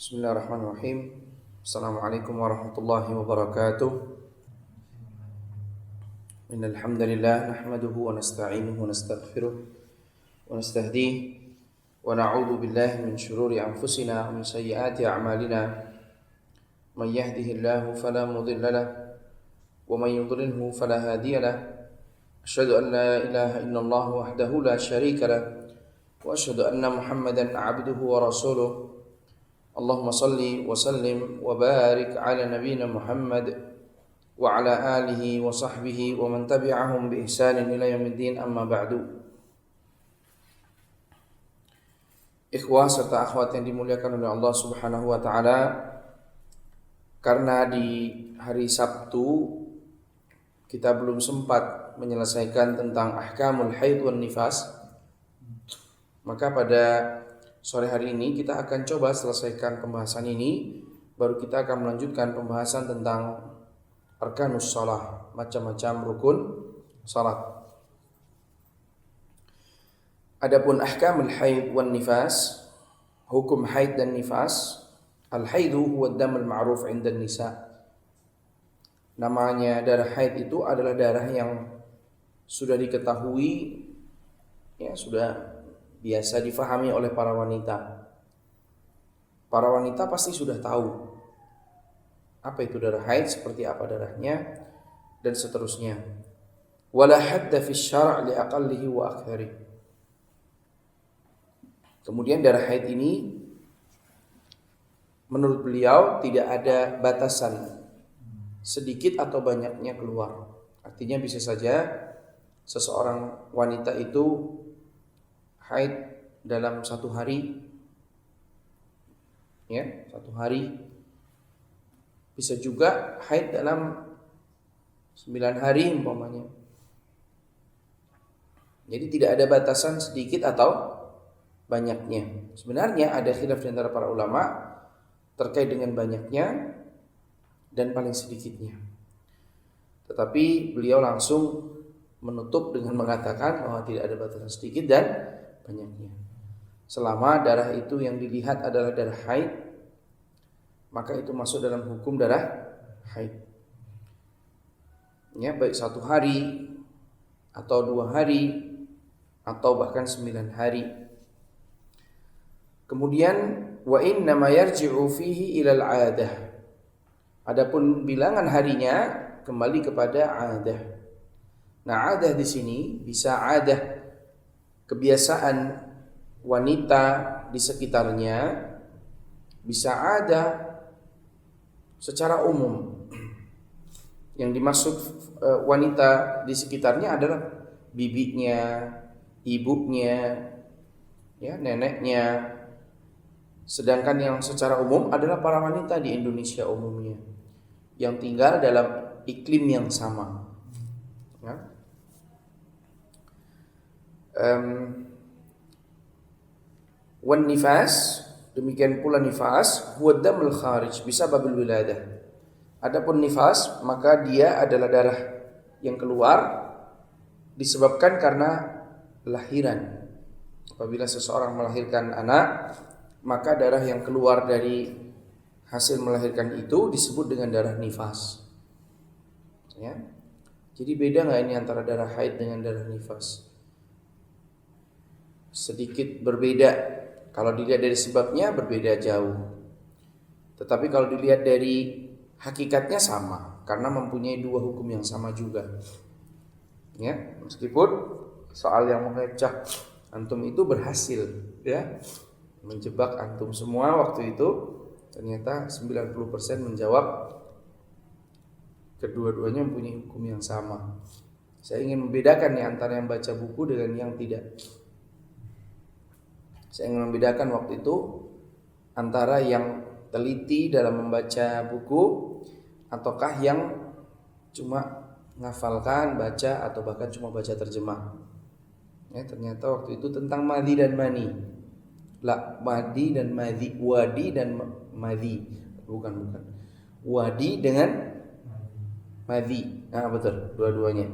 Bismillahirrahmanirrahim. Assalamualaikum warahmatullahi wabarakatuh. Innal hamdalillah nahmaduhu wa nasta'inuhu wa nastaghfiruh wa nastahdihi wa na'udzu billahi min shururi anfusina wa min sayyiati a'malina. Man yahdihillahu fala mudilla lahu wa man yudlilhu fala hadiya lahu. Asyhadu an la ilaha illallah wahdahu la syarika lahu wa asyhadu anna Muhammadan 'abduhu wa rasuluh. Allahumma salli wa sallim wa barik ala nabiyyina Muhammad wa ala alihi wa sahbihi wa man tabi'ahum bi ihsanin ila yaumiddin, amma ba'du. Ikhwah serta akhwat yang dimuliakan oleh Allah Subhanahu wa taala, karena di hari Sabtu kita belum sempat menyelesaikan tentang ahkamul haid wan nifas, maka pada sore hari ini kita akan coba selesaikan pembahasan ini. Baru kita akan melanjutkan pembahasan tentang arkanus shalah, macam-macam rukun salat. Adapun ahkamul haid wan nifas, hukum haid dan nifas. Al-haidu huwa ad-damul ma'ruf 'inda nisa. Namanya darah haid itu adalah darah yang sudah diketahui, ya sudah biasa difahami oleh para wanita. Para wanita pasti sudah tahu apa itu darah haid, seperti apa darahnya, dan seterusnya. Wala hadda fi syara' li aqallihi wa akthari. Kemudian darah haid ini menurut beliau tidak ada batasan sedikit atau banyaknya keluar. Artinya bisa saja seseorang wanita itu haid dalam satu hari, ya, satu hari. Bisa juga haid dalam 9 hari umpamanya. Jadi tidak ada batasan sedikit atau banyaknya. Sebenarnya ada khilaf di antara para ulama terkait dengan banyaknya dan paling sedikitnya. Tetapi beliau langsung menutup dengan mengatakan bahwa tidak ada batasan sedikit dan banyaknya. Selama darah itu yang dilihat adalah darah haid, maka itu masuk dalam hukum darah haid. Ya, baik 1 hari atau 2 hari atau bahkan 9 hari. Kemudian wa inna ma yarji'u fihi ila al-'adah. Adapun bilangan harinya kembali kepada 'adah. Nah, 'adah di sini bisa 'adah kebiasaan wanita di sekitarnya, bisa ada secara umum. Yang dimaksud wanita di sekitarnya adalah bibinya, ibunya, ya, neneknya. Sedangkan yang secara umum adalah para wanita di Indonesia umumnya yang tinggal dalam iklim yang sama, ya. Wan nifas, demikian pula nifas, huwa damul kharij bisa babil wiladah. Adapun nifas, maka dia adalah darah yang keluar disebabkan karena lahiran. Apabila seseorang melahirkan anak, maka darah yang keluar dari hasil melahirkan itu disebut dengan darah nifas, ya. Jadi beda nggak ini antara darah haid dengan darah nifas? Sedikit berbeda. Kalau dilihat dari sebabnya berbeda jauh. Tetapi kalau dilihat dari hakikatnya sama, karena mempunyai 2 hukum yang sama juga. Ya, meskipun soal yang mengecah antum itu berhasil, ya, menjebak antum semua waktu itu, ternyata 90% menjawab kedua-duanya mempunyai hukum yang sama. Saya ingin membedakan nih antara yang baca buku dengan yang tidak. Saya ingin membedakan waktu itu antara yang teliti dalam membaca buku ataukah yang cuma ngafalkan, baca, atau bahkan cuma baca terjemah. Ya, ternyata waktu itu tentang madhi dan mani. Madhi dan madhi, wadi dan madhi. Bukan. Wadi dengan madhi. Nah, betul, dua-duanya.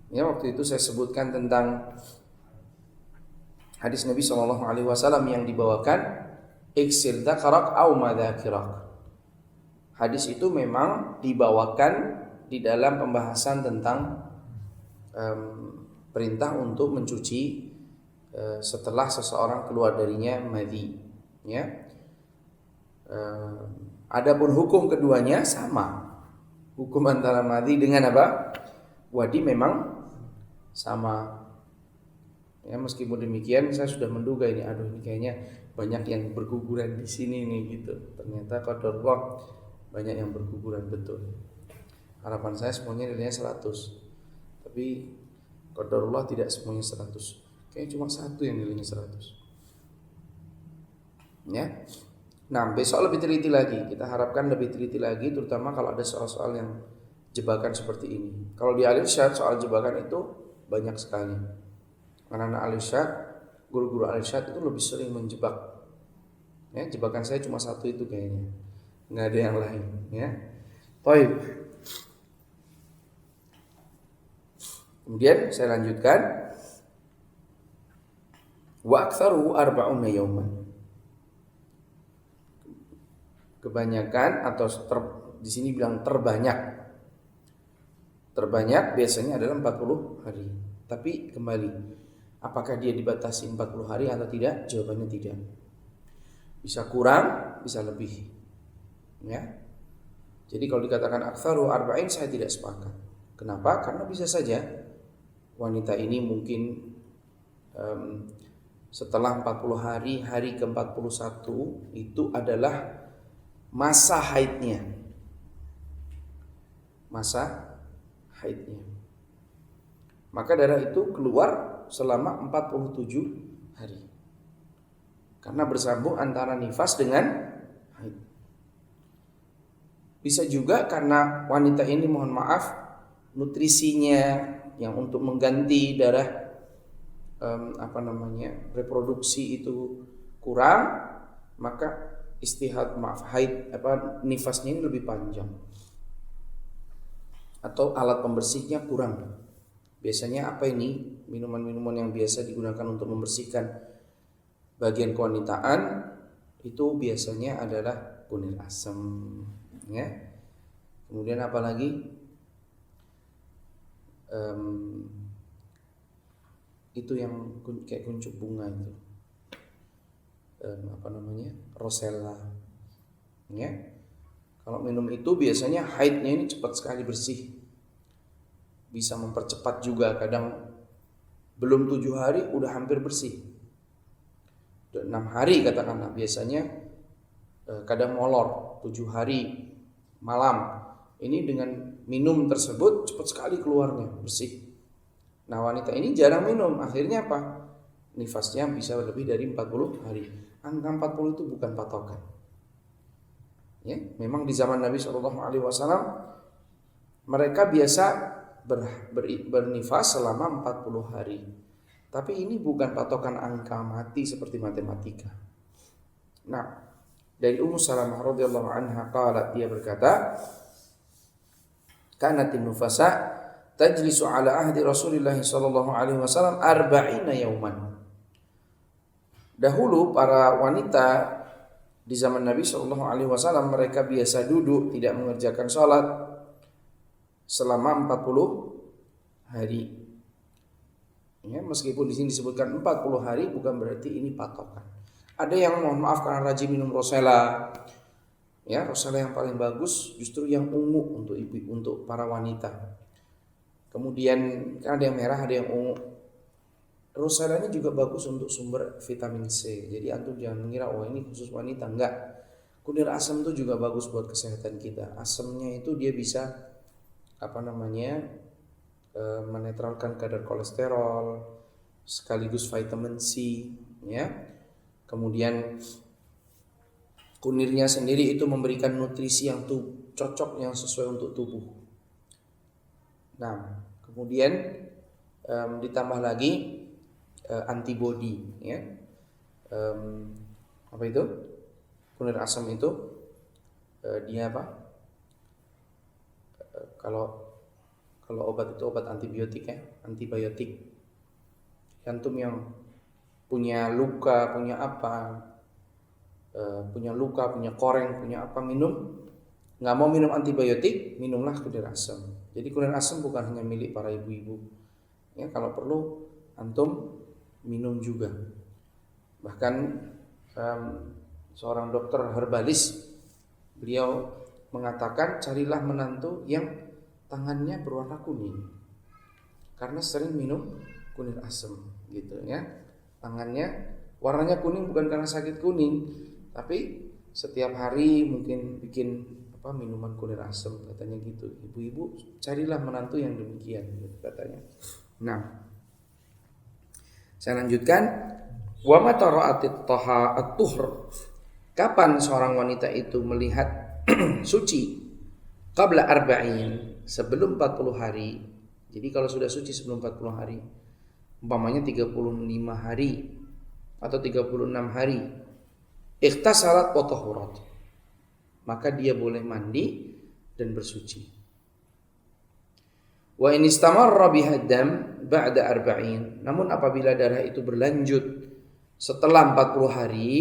Ya, waktu itu saya sebutkan tentang hadis Nabi SAW yang dibawakan iksil dzakarak aw madzakirak. Hadis itu memang dibawakan di dalam pembahasan tentang perintah untuk mencuci setelah seseorang keluar darinya madhi, ya. Adapun hukum keduanya sama. Hukum antara madhi dengan apa? Wadi memang sama. Ya, meskipun demikian saya sudah menduga ini, ini kayaknya banyak yang berguguran di sini nih gitu. Ternyata qadarullah banyak yang berguguran, betul. Harapan saya semuanya nilainya 100. Tapi qadarullah tidak semuanya 100. Kayaknya cuma satu yang nilainya 100. Ya. Nah, besok lebih teliti lagi. Kita harapkan lebih teliti lagi, terutama kalau ada soal-soal yang jebakan seperti ini. Kalau di Al-Irsyad soal jebakan itu banyak sekali. Anak-anak Al-Irsyad, guru-guru Al-Irsyad itu lebih sering menjebak. Ya, jebakan saya cuma satu itu kayaknya. Nggak ada yang lain, ya. Baik. Kemudian saya lanjutkan. Wa aktsaru arba'una yauman. Kebanyakan atau di sini bilang terbanyak. Terbanyak biasanya adalah 40 hari. Tapi kembali, apakah dia dibatasi 40 hari atau tidak? Jawabannya tidak. Bisa kurang, bisa lebih. Ya. Jadi kalau dikatakan aktsaru arba'in, saya tidak sepakat. Kenapa? Karena bisa saja wanita ini mungkin setelah 40 hari, hari ke-41 itu adalah masa haidnya. Masa haidnya. Maka darah itu keluar selama 47 hari. Karena bersambung antara nifas dengan haid. Bisa juga karena wanita ini, mohon maaf, nutrisinya yang untuk mengganti darah reproduksi itu kurang, maka nifasnya ini lebih panjang. Atau alat pembersihnya kurang. Biasanya apa ini? Minuman-minuman yang biasa digunakan untuk membersihkan bagian kewanitaan itu biasanya adalah kunir asam, ya. Kemudian apa lagi? Itu yang kayak kuncup bunga itu, rosella, ya. Kalau minum itu biasanya haidnya ini cepat sekali bersih, bisa mempercepat juga. Kadang belum 7 hari udah hampir bersih. 6 hari katakanlah, biasanya kadang molor 7 hari malam. Ini dengan minum tersebut cepat sekali keluarnya, bersih. Nah, wanita ini jarang minum, akhirnya apa? Nifasnya bisa lebih dari 40 hari. Angka 40 itu bukan patokan. Ya, memang di zaman Nabi SAW mereka biasa bernifas selama 40 hari. Tapi ini bukan patokan angka mati seperti matematika. Nah, dari Ummu Salamah radhiyallahu anha qalat, dia berkata, kanatin nufasa tajlisu ala ahdi Rasulillah sallallahu alaihi wasallam 40 yauman. Dahulu para wanita di zaman Nabi sallallahu alaihi wasallam mereka biasa duduk tidak mengerjakan salat selama 40 hari. Ya, meskipun di sini disebutkan 40 hari bukan berarti ini patokan. Ada yang mohon maaf karena rajin minum rosella. Ya, rosella yang paling bagus justru yang ungu untuk para wanita. Kemudian kan ada yang merah, ada yang ungu. Rosella ini juga bagus untuk sumber vitamin C. Jadi antum jangan mengira ini khusus wanita, enggak. Kunir asam itu juga bagus buat kesehatan kita. Asamnya itu dia bisa menetralkan kadar kolesterol sekaligus vitamin C, ya. Kemudian kunirnya sendiri itu memberikan nutrisi yang cocok, yang sesuai untuk tubuh. Nah, kemudian ditambah lagi antibody, ya. Apa itu? Kunir asam itu dia apa? Kalau obat itu obat antibiotik, ya, antibiotik. Antum yang punya luka, punya apa, punya luka, punya koreng, punya apa, minum. Nggak mau minum antibiotik, minumlah kunir asam. Jadi kunir asam bukan hanya milik para ibu-ibu. Ya, kalau perlu antum minum juga. Bahkan seorang dokter herbalis, beliau mengatakan carilah menantu yang tangannya berwarna kuning, karena sering minum kunir asam, gitu ya. Tangannya warnanya kuning bukan karena sakit kuning, tapi setiap hari mungkin bikin minuman kunir asam, katanya gitu. Ibu-ibu carilah menantu yang demikian, gitu, katanya. Nah, saya lanjutkan. Wa mata ra'atit taha at-tuhr. Kapan seorang wanita itu melihat suci? Qabla arba'in, sebelum 40 hari. Jadi kalau sudah suci sebelum 40 hari, umpamanya 35 hari atau 36 hari, ikhtasalat wa tahurat, maka dia boleh mandi dan bersuci. Wa in istamarra biha dam ba'da arba'in, namun apabila darah itu berlanjut setelah 40 hari,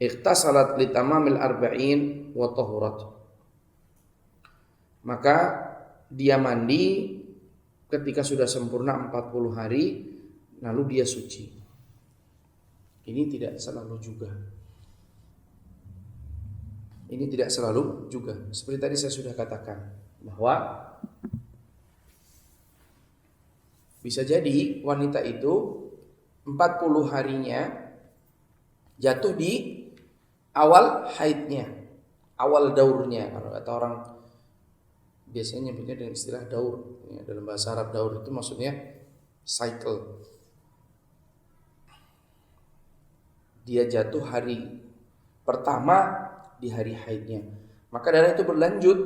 ikhtasalat li tamamil arba'in wa tahurat, maka dia mandi ketika sudah sempurna 40 hari, lalu dia suci. Ini tidak selalu juga. Ini tidak selalu juga. Seperti tadi saya sudah katakan, bahwa bisa jadi wanita itu 40 harinya jatuh di awal haidnya, awal daurnya. Kalau kata orang biasanya nyebutnya dengan istilah daur. Ya, dalam bahasa Arab daur itu maksudnya cycle. Dia jatuh hari pertama di hari haidnya, maka darah itu berlanjut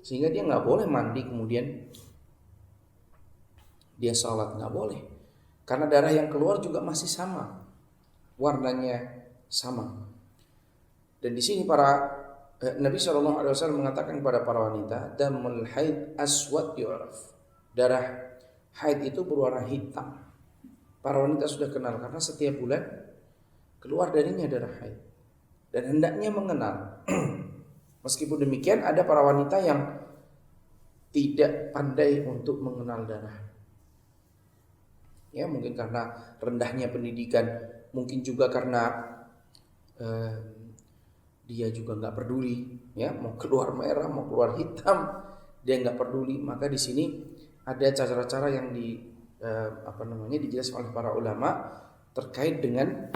sehingga dia nggak boleh mandi kemudian dia sholat, nggak boleh, karena darah yang keluar juga masih sama, warnanya sama. Dan di sini Nabi SAW mengatakan kepada para wanita, damul haid aswad yu'raf, darah haid itu berwarna hitam. Para wanita sudah kenal karena setiap bulan keluar darinya darah haid, dan hendaknya mengenal. Meskipun demikian, ada para wanita yang tidak pandai untuk mengenal darah. Ya, mungkin karena rendahnya pendidikan, mungkin juga karena dia juga nggak peduli, ya, mau keluar merah, mau keluar hitam, dia nggak peduli. Maka di sini ada cara-cara yang dijelaskan oleh para ulama terkait dengan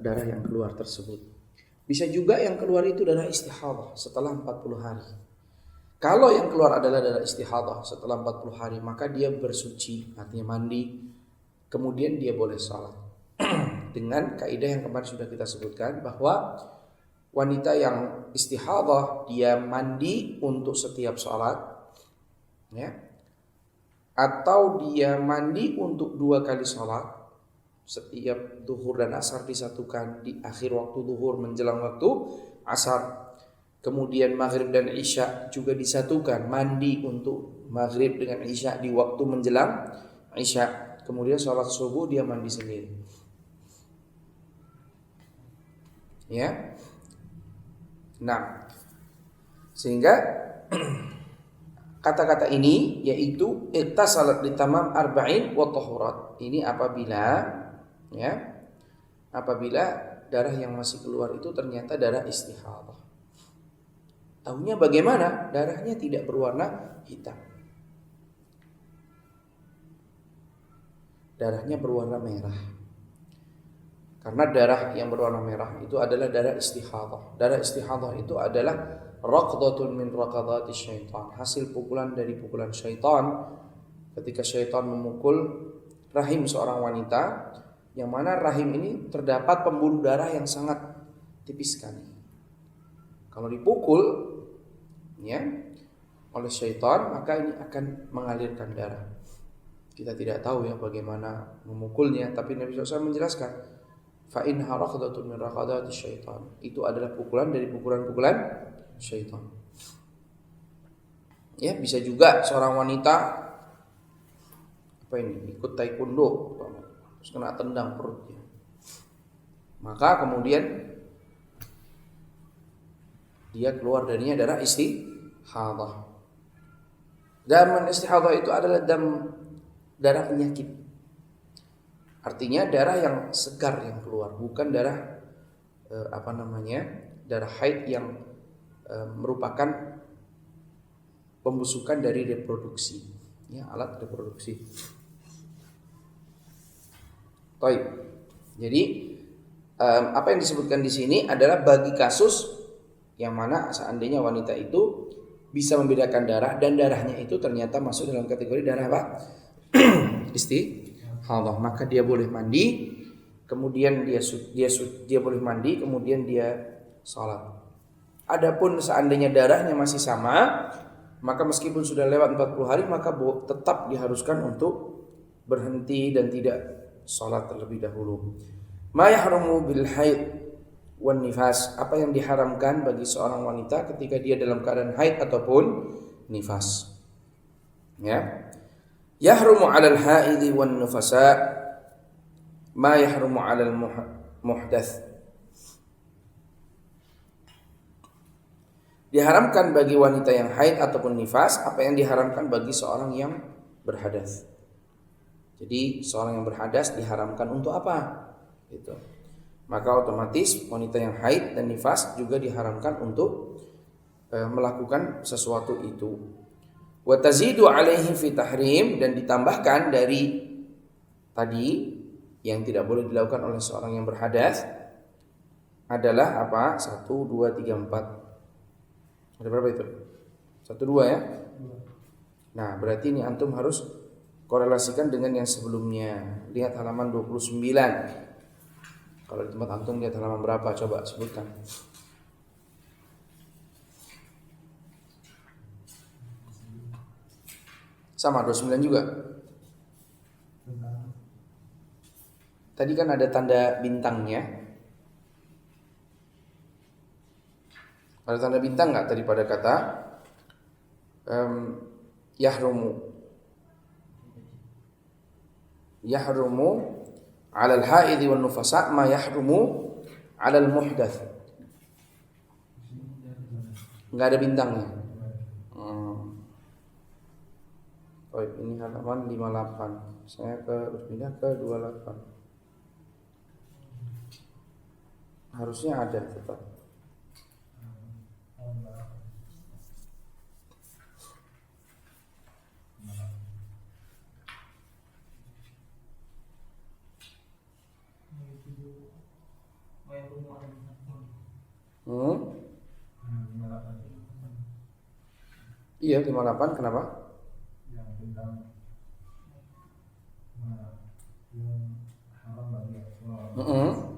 darah yang keluar tersebut. Bisa juga yang keluar itu darah istihadah setelah 40 hari. Kalau yang keluar adalah darah istihadah setelah 40 hari, maka dia bersuci, artinya mandi, kemudian dia boleh salat. Dengan kaidah yang kemarin sudah kita sebutkan, bahwa wanita yang istihadah dia mandi untuk setiap salat, ya, atau dia mandi untuk 2 kali salat. Setiap zuhur dan asar disatukan di akhir waktu zuhur menjelang waktu asar. Kemudian maghrib dan isya juga disatukan, mandi untuk maghrib dengan isya di waktu menjelang isya. Kemudian sholat subuh dia mandi sendiri. Ya. Nah, sehingga kata-kata ini yaitu ittasalat li tamam arba'in wa tahurat. Ini apabila darah yang masih keluar itu ternyata darah istihadah. Tahunya bagaimana? Darahnya tidak berwarna hitam. Darahnya berwarna merah. Karena darah yang berwarna merah itu adalah darah istihadah. Darah istihadah itu adalah raqdatun min raqadati syaitan, hasil pukulan dari pukulan syaitan. Ketika syaitan memukul rahim seorang wanita, yang mana rahim ini terdapat pembuluh darah yang sangat tipis sekali. Kalau dipukul, ya, oleh syaitan, maka ini akan mengalirkan darah. Kita tidak tahu ya bagaimana memukulnya, tapi Nabi SAW menjelaskan, fa inha raqdatun min raqadati syaitan. Itu adalah pukulan dari pukulan-pukulan syaitan. Ya, bisa juga seorang wanita ikut taekwondo, terus kena tendang perutnya. Maka kemudian dia keluar darinya darah istihadah. Dam istihadah itu adalah darah penyakit. Artinya darah yang segar yang keluar, bukan darah darah haid yang merupakan pembusukan dari reproduksi, ya, alat reproduksi. Baik. Jadi apa yang disebutkan di sini adalah bagi kasus yang mana seandainya wanita itu bisa membedakan darah dan darahnya itu ternyata masuk dalam kategori darah apa? Istihadah, maka dia boleh mandi, kemudian dia boleh mandi, kemudian dia salat. Adapun seandainya darahnya masih sama, maka meskipun sudah lewat 40 hari maka tetap diharuskan untuk berhenti dan tidak salat terlebih dahulu. Ma yahrumu bil haid wan nifas, apa yang diharamkan bagi seorang wanita ketika dia dalam keadaan haid ataupun nifas. Ya. Yahrumu 'alal haidi wan nufasa ma yahrumu 'alal muhdats. Diharamkan bagi wanita yang haid ataupun nifas apa yang diharamkan bagi seorang yang berhadas. Jadi seorang yang berhadas diharamkan untuk apa? Gitu. Maka otomatis wanita yang haid dan nifas juga diharamkan untuk melakukan sesuatu itu. Wa tazidu alaihi fi tahrim, dan ditambahkan dari tadi yang tidak boleh dilakukan oleh seorang yang berhadas adalah apa? 1, 2, 3, 4. Ada berapa itu? 1, 2 ya? Nah, berarti ini antum harus korelasikan dengan yang sebelumnya. Lihat halaman 29. Kalau di tempat antum lihat halaman berapa? Coba sebutkan. Sama 29 juga. Tadi kan ada tanda bintangnya. Ada tanda bintang nggak tadi pada kata yahrumu 'alal haidhi wan nufasa ma yahrumu 'alal muhdats. Enggak ada bintangnya. Oh, ini halaman 58. Saya berpindah ke 28. Harusnya ada tetap. Iya 58, kenapa? Yang tentang yang haram bagi orang.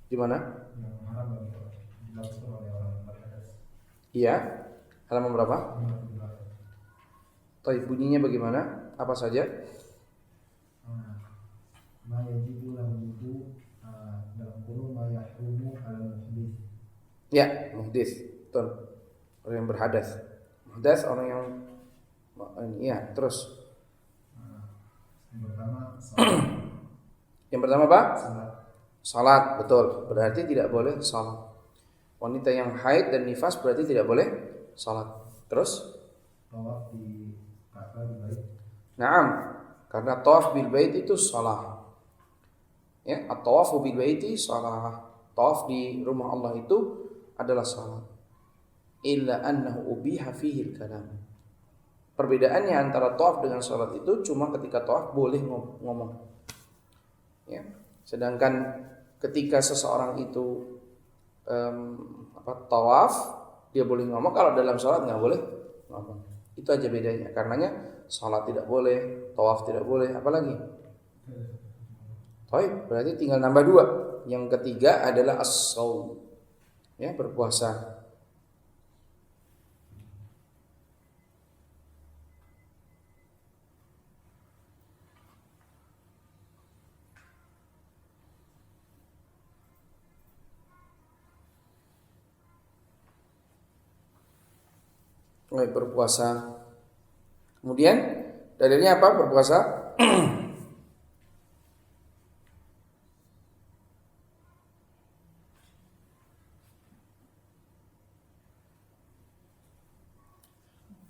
Di mana? Yang haram bagi orang dilakukan oleh orang berhadas. Iya. Halaman berapa? Baik, bunyinya bagaimana? Apa saja? Ma yajibu lahu wudu dalam kurung ma yahrumu 'alal muhdits. Ya, muhdits. Betul. Orang yang berhadas. Muhdats orang yang iya, terus. Yang pertama Yang pertama apa? salat. Salat, betul. Berarti tidak boleh salat. Wanita yang haid dan nifas berarti tidak boleh salat. Terus? Tawaf di Ka'bah di bait. Naam, karena tawaf bil bait itu salah. Ya, at-tawafu bil baiti salah. Tawaf di rumah Allah itu adalah salat. Illa annahu ubiha fihi al-kalam. Perbedaannya antara tawaf dengan salat itu cuma ketika tawaf boleh ngomong. Ya. Sedangkan ketika seseorang itu tawaf, dia boleh ngomong. Kalau dalam salat nggak boleh ngomong. Itu aja bedanya. Karenanya salat tidak boleh, tawaf tidak boleh, apalagi. Baik, berarti tinggal nambah 2. Yang ketiga adalah as-shaum. Ya, berpuasa. Berpuasa. Kemudian dalilnya apa berpuasa?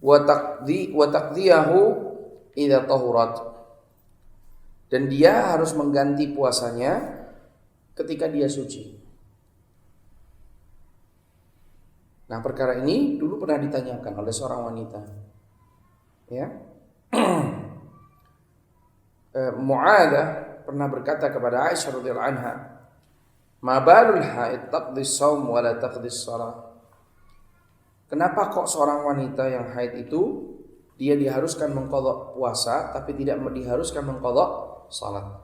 wa taqdiyahu idza tahurat, dan dia harus mengganti puasanya ketika dia suci. Nah, perkara ini dulu pernah ditanyakan oleh seorang wanita. Ya. Mu'adzah pernah berkata kepada Aisyah radhiyallahu anha, "Ma balul haid taqdi shaum wa la taqdi shalah?" Kenapa kok seorang wanita yang haid itu dia diharuskan mengqadha puasa tapi tidak diharuskan mengqadha salat?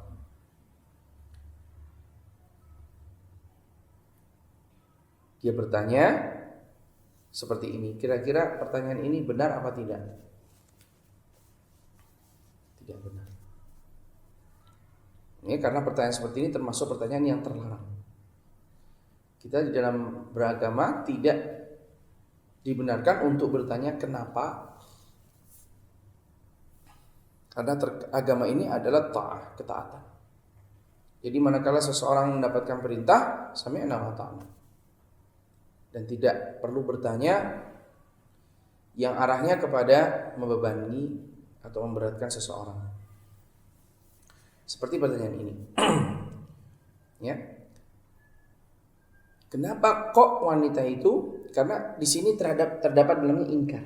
Dia bertanya seperti ini. Kira-kira pertanyaan ini benar apa tidak? Tidak benar. Ini karena pertanyaan seperti ini termasuk pertanyaan yang terlarang. Kita di dalam beragama tidak dibenarkan untuk bertanya kenapa. Karena agama ini adalah ta'ah, ketaatan. Jadi manakala seseorang mendapatkan perintah, sami'na wa ta'na, dan tidak perlu bertanya yang arahnya kepada membebani atau memberatkan seseorang. Seperti pertanyaan ini. Ya. Kenapa kok wanita itu? Karena di sini terdapat dalamnya ingkar.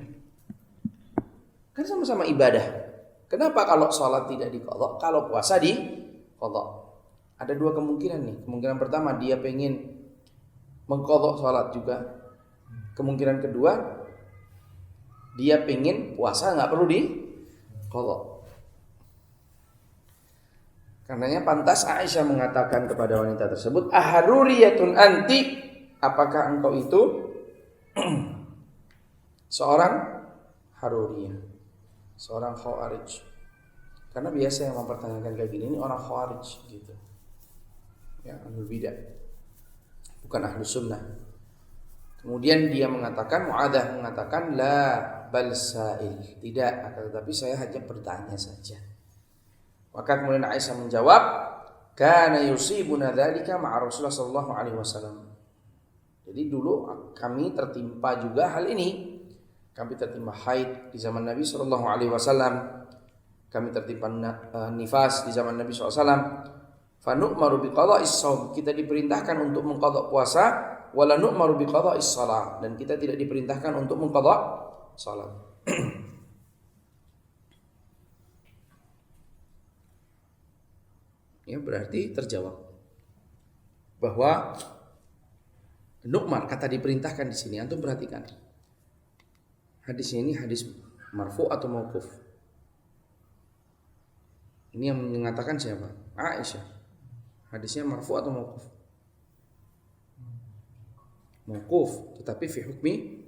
Kan sama-sama ibadah. Kenapa kalau sholat tidak diqadha, kalau puasa diqadha? Ada dua kemungkinan nih. Kemungkinan pertama dia pengen mengqadha sholat juga. Kemungkinan kedua dia pengen puasa nggak perlu diqadha. Karenanya pantas Aisyah mengatakan kepada wanita tersebut, "Aharuriyatun anti?" Apakah engkau itu seorang haruriyah, seorang khawarij? Karena biasa yang mempertanyakan kayak gini ini orang khawarij gitu. Ya, ahlul bidah. Bukan ahlus sunnah. Kemudian dia mengatakan, Mu'adzah mengatakan, la bal sa'il. Tidak, akan tetapi saya hanya bertanya saja. Maka kemudian Aisyah menjawab, kana yusibuna dzalika ma'a Rasulullah sallallahu alaihi wasallam. Jadi dulu kami tertimpa juga hal ini. Kami tertimpa haid di zaman Nabi sallallahu alaihi wasallam. Kami tertimpa nifas di zaman Nabi sallallahu alaihi wasallam. Fa nu'maru biqada'is shaum. Kita diperintahkan untuk mengqadha puasa, wala nu'maru biqada'is shalah, dan kita tidak diperintahkan untuk mengqadha salat. Ya, berarti terjawab bahwa nu'mar, kata diperintahkan di sini. Antum perhatikan. Hadis ini hadis marfu atau mauquf? Ini yang mengatakan siapa? Aisyah. Hadisnya marfu atau mauquf? Mauquf, tetapi fi hukmi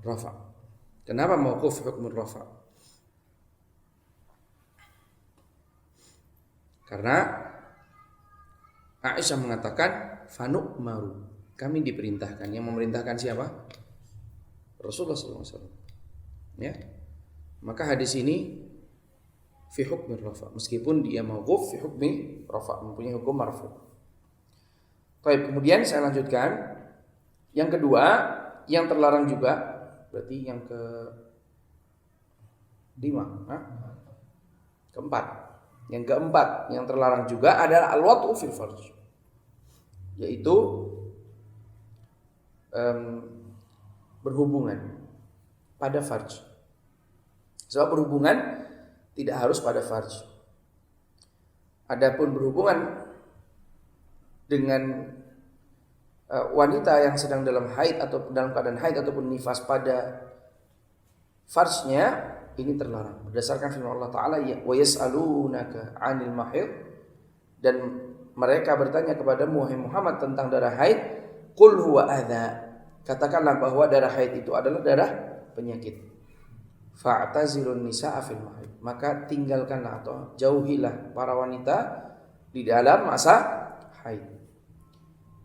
rafa. Kenapa mauquf fi hukmi rafa? Karena Aisyah mengatakan fanuk maru, kami diperintahkan. Yang memerintahkan siapa? Rasulullah SAW. Ya, maka hadis ini fi hukmi rafa, meskipun dia mauquf fi hukmi rafa, mempunyai hukum marfu. Baik, kemudian saya lanjutkan. Yang kedua, yang terlarang juga, berarti yang keempat. Yang keempat, yang terlarang juga adalah al-wat'u fil farj, yaitu berhubungan pada farj. Sebab berhubungan tidak harus pada farj. Adapun berhubungan dengan wanita yang sedang dalam haid atau dalam keadaan haid ataupun nifas pada farjnya, ini terlarang berdasarkan firman Allah Ta'ala, wa yas'alunaka 'anil mahid, dan mereka bertanya kepadamu wahai Muhammad tentang darah haid, qul huwa adza, katakanlah bahwa darah haid itu adalah darah penyakit. Fa'tazilun nisaa fil mahid, maka tinggalkanlah atau jauhilah para wanita di dalam masa haid.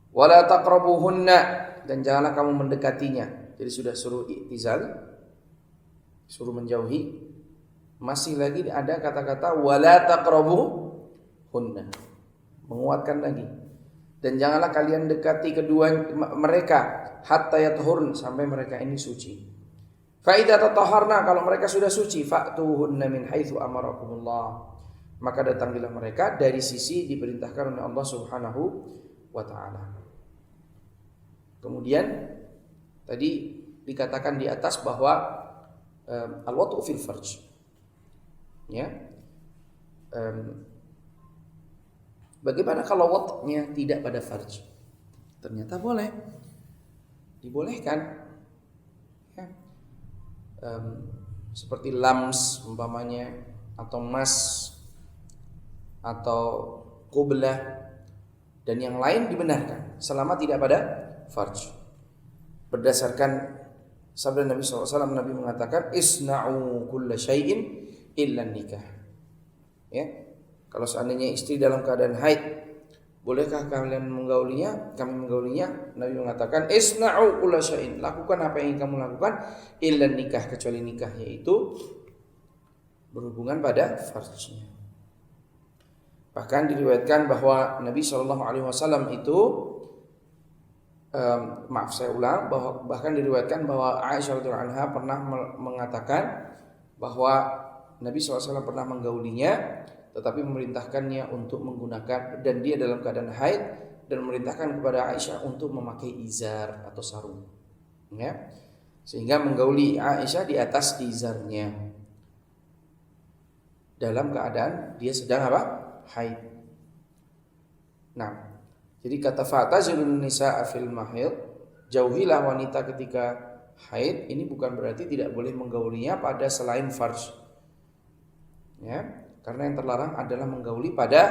Wala taqrabuhunna, dan janganlah kamu mendekatinya. Jadi sudah suruh i'tizal, suruh menjauhi, masih lagi ada kata-kata wala taqrabuhunna, menguatkan lagi. Dan janganlah kalian dekati kedua mereka hatta yathurun, sampai mereka ini suci. Fa idza tatahharna, kalau mereka sudah suci, fa'tuhunna min haitsu amarakumullah, maka datangilah mereka dari sisi diperintahkan oleh Allah Subhanahu wa taala. Kemudian tadi dikatakan di atas bahwa al-wat'u fil farj, ya. Bagaimana kalau wat'nya tidak pada farj? Ternyata boleh, dibolehkan, ya. Seperti lams umpamanya, atau mas, atau qublah, dan yang lain dibenarkan selama tidak pada farj. Berdasarkan sabda Nabi SAW, Nabi mengatakan isna'u kulla syai'in illa nikah. Ya, kalau seandainya istri dalam keadaan haid, bolehkah kalian menggaulinya? Kami menggaulinya. Nabi mengatakan isna'u kulla syai'in, lakukan apa yang kamu lakukan, illa nikah, kecuali nikah, yaitu berhubungan pada farjnya. Bahkan diriwayatkan bahwa Nabi SAW itu bahkan diriwayatkan bahwa Aisyah radhiyallahu anha pernah mengatakan bahwa Nabi SAW pernah menggaulinya, tetapi memerintahkannya untuk menggunakan, dan dia dalam keadaan haid, dan memerintahkan kepada Aisyah untuk memakai izar atau sarung, ya, sehingga menggauli Aisyah di atas izarnya dalam keadaan dia sedang apa? Haid. Nah, jadi kata fatazilun nisaa fil mahid, jauhilah wanita ketika haid, ini bukan berarti tidak boleh menggaulinya pada selain farj, ya, karena yang terlarang adalah menggauli pada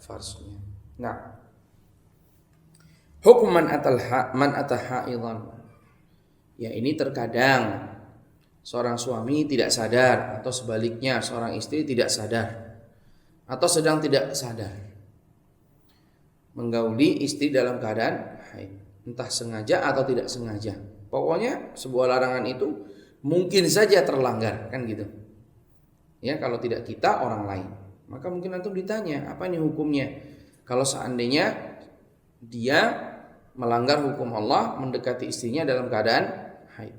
farjnya. Nah, hukum man atahaidan, ya, ini terkadang seorang suami tidak sadar, atau sebaliknya seorang istri tidak sadar atau sedang tidak sadar menggauli istri dalam keadaan haid, entah sengaja atau tidak sengaja. Pokoknya sebuah larangan itu mungkin saja terlanggar, kan gitu. Ya, kalau tidak kita, orang lain. Maka mungkin antum ditanya, apa ini hukumnya? Kalau seandainya dia melanggar hukum Allah, mendekati istrinya dalam keadaan haid.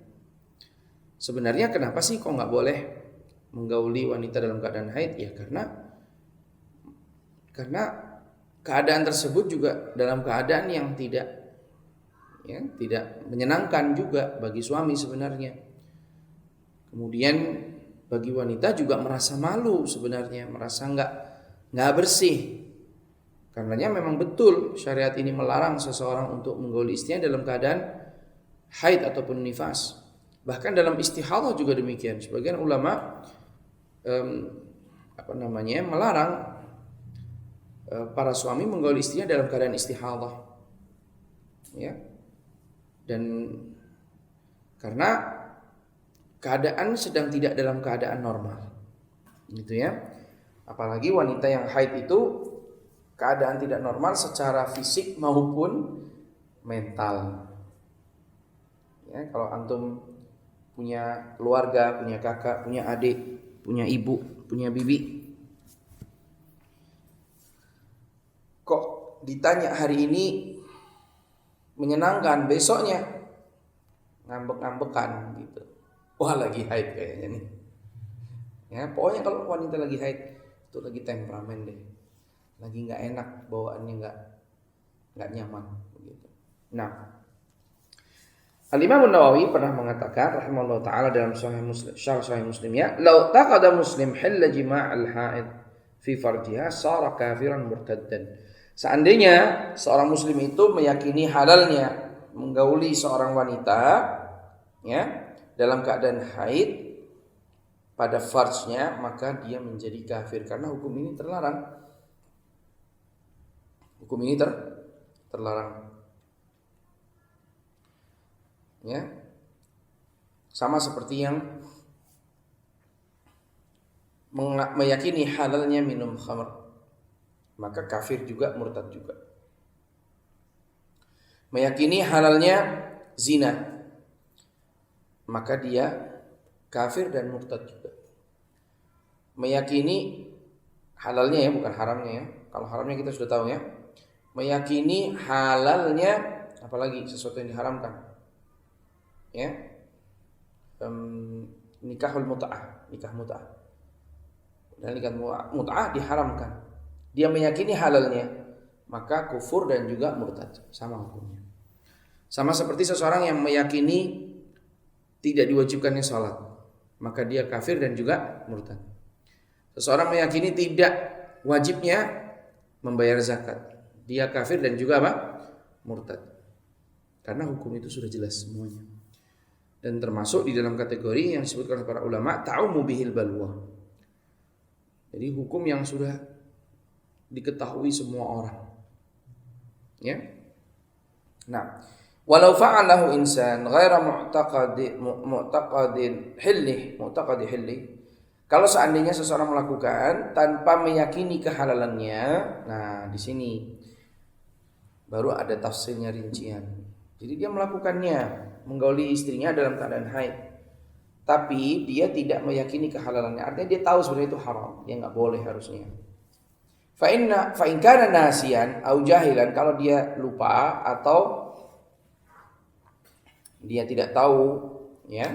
Sebenarnya kenapa sih kok nggak boleh menggauli wanita dalam keadaan haid? Ya karena keadaan tersebut juga dalam keadaan yang tidak menyenangkan juga bagi suami sebenarnya. Kemudian bagi wanita juga merasa malu sebenarnya, merasa nggak bersih. Karenanya memang betul syariat ini melarang seseorang untuk menggauli istrinya dalam keadaan haid ataupun nifas. Bahkan dalam istihadhah juga demikian. Sebagian ulama melarang para suami menggauli istrinya dalam keadaan istihadhah, ya, dan karena keadaan sedang tidak dalam keadaan normal, gitu ya. Apalagi wanita yang haid itu keadaan tidak normal secara fisik maupun mental. Ya, kalau antum punya keluarga, punya kakak, punya adik, punya ibu, punya bibi, kok ditanya hari ini menyenangkan, besoknya ngambek-ngambekan gitu. Wah, lagi haid kayaknya nih. Ya, pokoknya kalau wanita lagi haid itu lagi temperamen deh. Lagi enggak enak, bawaannya enggak nyaman begitu. Nah, Al-Imam An-Nawawi pernah mengatakan rahimahullah taala dalam Syarh Sahih Muslimnya, "Lau taqada muslim halla jima' al-haid fi farjiha sara kafiran murtaddan." Seandainya seorang muslim itu meyakini halalnya menggauli seorang wanita, ya, dalam keadaan haid pada farjnya, maka dia menjadi kafir karena hukum ini terlarang. Hukum ini terlarang. Ya. Sama seperti yang meyakini halalnya minum khamr, maka kafir juga, murtad juga. Meyakini halalnya zina, maka dia kafir dan murtad juga. Meyakini halalnya, ya, bukan haramnya, ya. Kalau haramnya kita sudah tahu, ya. Meyakini halalnya, apalagi sesuatu yang diharamkan, ya. nikah mut'ah. Dan nikah mut'ah diharamkan. Dia meyakini halalnya, maka kufur dan juga murtad, sama hukumnya. Sama seperti seseorang yang meyakini tidak diwajibkannya salat, maka dia kafir dan juga murtad. Seseorang meyakini tidak wajibnya membayar zakat, dia kafir dan juga apa? Murtad. Karena hukum itu sudah jelas semuanya. Dan termasuk di dalam kategori yang disebutkan oleh para ulama ta'umu bihil balwa. Jadi hukum yang sudah diketahui semua orang. Ya. Nah, walau fa'alahu insan ghaira mu'taqadi hilli. Kalau seandainya seseorang melakukan tanpa meyakini kehalalannya, nah di sini baru ada tafsirnya rincian. Jadi dia melakukannya, menggauli istrinya dalam keadaan haid, tapi dia tidak meyakini kehalalannya. Artinya dia tahu sebenarnya itu haram, dia nggak boleh harusnya. Fa in kana nasiyan au jahilan, kalau dia lupa atau dia tidak tahu, ya,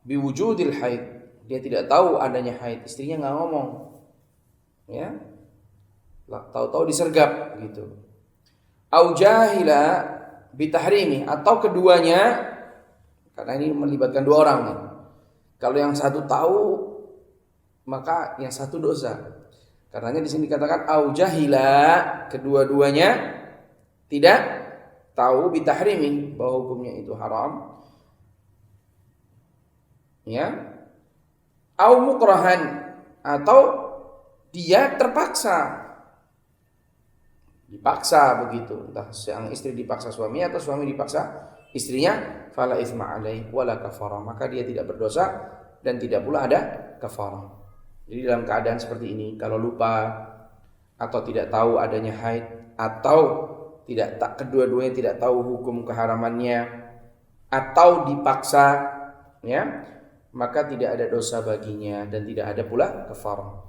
biwujudil haid, dia tidak tahu adanya haid, istrinya nggak ngomong, ya, tahu-tahu disergap gitu. Au jahila bitahrimi, atau keduanya, karena ini melibatkan dua orang nih. Kalau yang satu tahu, maka yang satu dosa. Karenanya di sini dikatakan au jahila, kedua-duanya tidak tahu bitahrimi, bahwa hukumnya itu haram. Ya. Au mukrahan, atau dia dipaksa begitu, entah sang istri dipaksa suami atau suami dipaksa istrinya, fala itsma alaihi wala kafarah, maka dia tidak berdosa dan tidak pula ada kafarah. Jadi dalam keadaan seperti ini, kalau lupa atau tidak tahu adanya haid, atau kedua-duanya tidak tahu hukum keharamannya, atau dipaksa, ya, maka tidak ada dosa baginya dan tidak ada pula kafarah.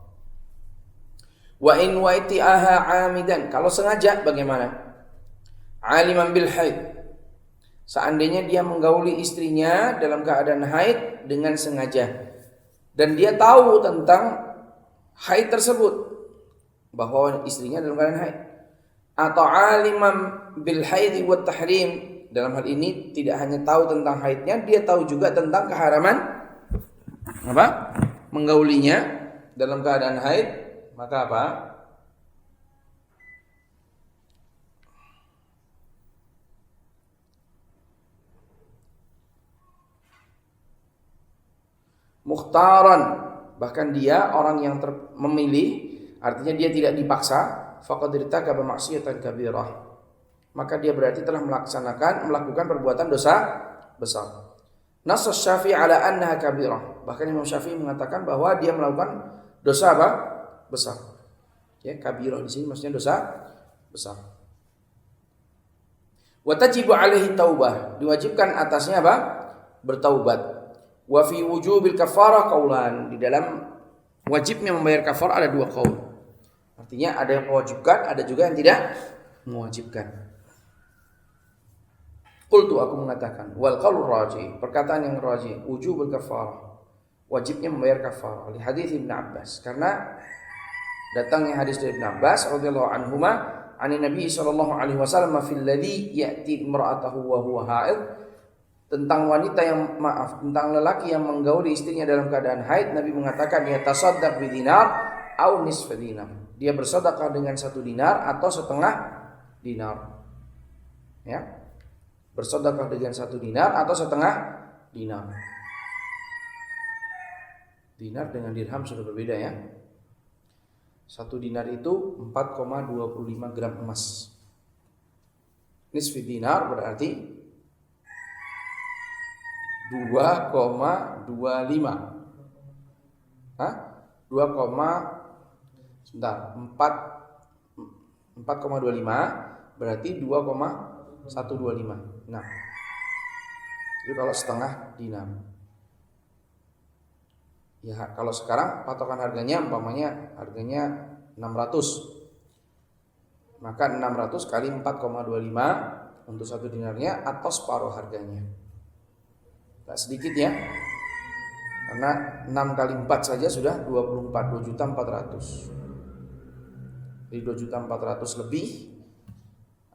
Wa in waiti'aha 'amidan, kalau sengaja bagaimana? Aliman bil haid, seandainya dia menggauli istrinya dalam keadaan haid dengan sengaja, dan dia tahu tentang haid tersebut, bahwa istrinya dalam keadaan haid, atau aliman bil haid wa tahrim, dalam hal ini tidak hanya tahu tentang haidnya, dia tahu juga tentang keharaman apa? Menggaulinya dalam keadaan haid, maka apa? Mukhtaran, bahkan dia orang yang memilih, artinya dia tidak dipaksa, faqad irtakaba maksiatan kabirah, maka dia berarti telah melakukan perbuatan dosa besar. Nass Syafi'i ala annaha kabirah, bahkan Imam Syafi'i mengatakan bahwa dia melakukan dosa apa? Besar. Ya, kabirah di sini maksudnya dosa besar. Wa tajibu alaihi taubah, diwajibkan atasnya apa? Bertaubat. Wa fi wujubil kafarah qaulan, di dalam wajibnya membayar kafar ada dua qaul. Artinya ada yang mewajibkan, ada juga yang tidak mewajibkan. Qultu, aku mengatakan, wal qaul rajih, perkataan yang rajih, wujubul kafarah, wajibnya membayar kafar. Li hadis Ibnu Abbas, karena datangnya hadis dari Ibnu Abbas radhiyallahu anhuma, ani Nabi sallallahu alaihi wasallam fil ladzi ya'ti imra'atahu wa huwa haid, tentang tentang lelaki yang menggauli istrinya dalam keadaan haid. Nabi mengatakan, ya tasaddaq bi dinar au nisfa dinar, dia bersedekah dengan 1 dinar atau setengah dinar. Ya. Bersedekah dengan 1 dinar atau setengah dinar. Dinar dengan dirham sudah berbeda ya. 1 dinar itu 4,25 gram emas. Nisfi dinar berarti 2,25. Hah? 4,25 berarti 2,125. Nah, itu kalau setengah dinar. Ya, kalau sekarang patokan harganya umpamanya harganya 600. Maka 600 kali 4,25 untuk 1 dinarnya atau separuh harganya. Nggak sedikit ya. Karena 6 kali 4 saja sudah 24, 2.400.000. Jadi 2.400.000 lebih,